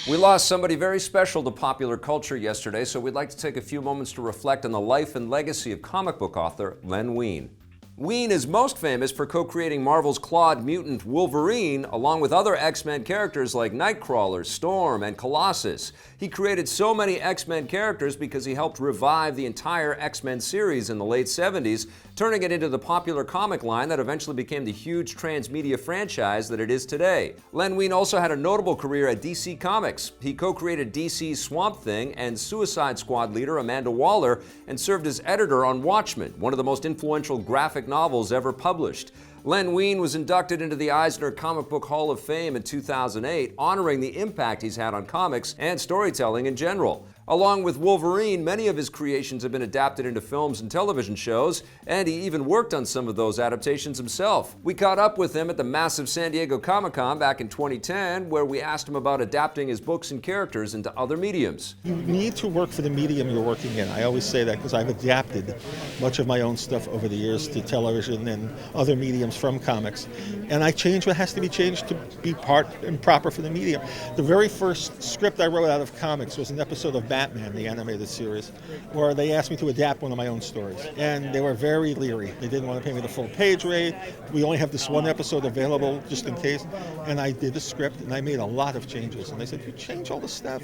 We lost somebody very special to popular culture yesterday, so we'd like to take a few moments to reflect on the life and legacy of comic book author Len Wein. Wein is most famous for co-creating Marvel's clawed mutant Wolverine, along with other X-Men characters like Nightcrawler, Storm, and Colossus. He created so many X-Men characters because he helped revive the entire X-Men series in the late 70s, turning it into the popular comic line that eventually became the huge transmedia franchise that it is today. Len Wein also had a notable career at DC Comics. He co-created DC's Swamp Thing and Suicide Squad leader Amanda Waller, and served as editor on Watchmen, one of the most influential graphic novels ever published. Len Wein was inducted into the Eisner Comic Book Hall of Fame in 2008, honoring the impact he's had on comics and storytelling in general. Along with Wolverine, many of his creations have been adapted into films and television shows, and he even worked on some of those adaptations himself. We caught up with him at the massive San Diego Comic-Con back in 2010, where we asked him about adapting his books and characters into other mediums. You need to work for the medium you're working in. I always say that because I've adapted much of my own stuff over the years to television and other mediums from comics. And I change what has to be changed to be part and proper for the medium. The very first script I wrote out of comics was an episode of Batman, the animated series, where they asked me to adapt one of my own stories. And they were very leery. They didn't want to pay me the full page rate. We only have this one episode available just in case. And I did the script and I made a lot of changes. And they said, "You change all the stuff?"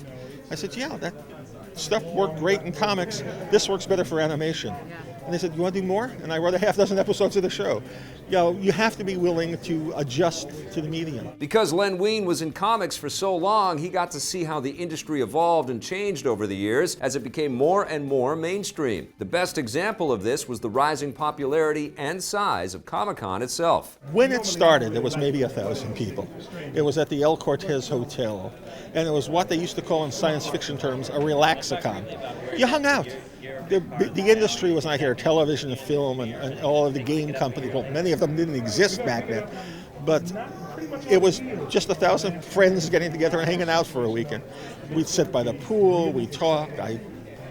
I said, "Yeah, that stuff worked great in comics. This works better for animation." And they said, "You want to do more?" And I wrote a half dozen episodes of the show. You know, you have to be willing to adjust to the medium. Because Len Wein was in comics for so long, he got to see how the industry evolved and changed over the years as it became more and more mainstream. The best example of this was the rising popularity and size of Comic-Con itself. When it started, there was maybe 1,000 people. It was at the El Cortez Hotel, and it was what they used to call in science fiction terms a relaxicon. You hung out. The industry was not here. Television and film and all of the game companies, well, many of them didn't exist back then, but it was just 1,000 friends getting together and hanging out for a weekend. We'd sit by the pool, we'd talk, I'd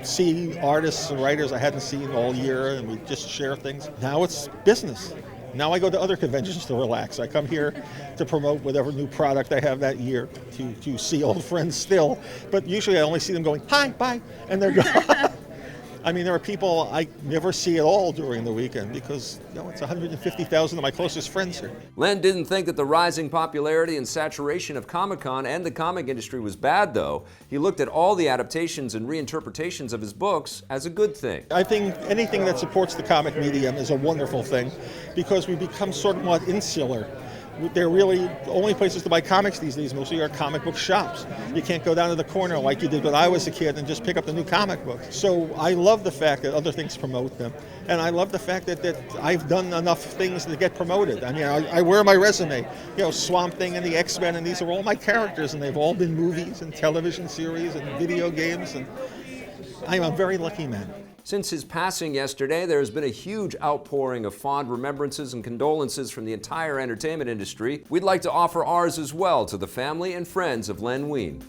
see artists and writers I hadn't seen all year, and we'd just share things. Now it's business. Now I go to other conventions to relax. I come here to promote whatever new product I have that year, to see old friends still, but usually I only see them going, "Hi, bye," and they're gone. I mean, there are people I never see at all during the weekend because, you know, it's 150,000 of my closest friends here. Len didn't think that the rising popularity and saturation of Comic-Con and the comic industry was bad, though. He looked at all the adaptations and reinterpretations of his books as a good thing. I think anything that supports the comic medium is a wonderful thing because we become somewhat insular. They're really the only places to buy comics these days mostly are comic book shops. You can't go down to the corner like you did when I was a kid and just pick up the new comic book. So I love the fact that other things promote them. And I love the fact that I've done enough things to get promoted. I mean, I wear my resume. You know, Swamp Thing and the X-Men, and these are all my characters, and they've all been movies and television series and video games. And I'm a very lucky man. Since his passing yesterday, there has been a huge outpouring of fond remembrances and condolences from the entire entertainment industry. We'd like to offer ours as well to the family and friends of Len Wein.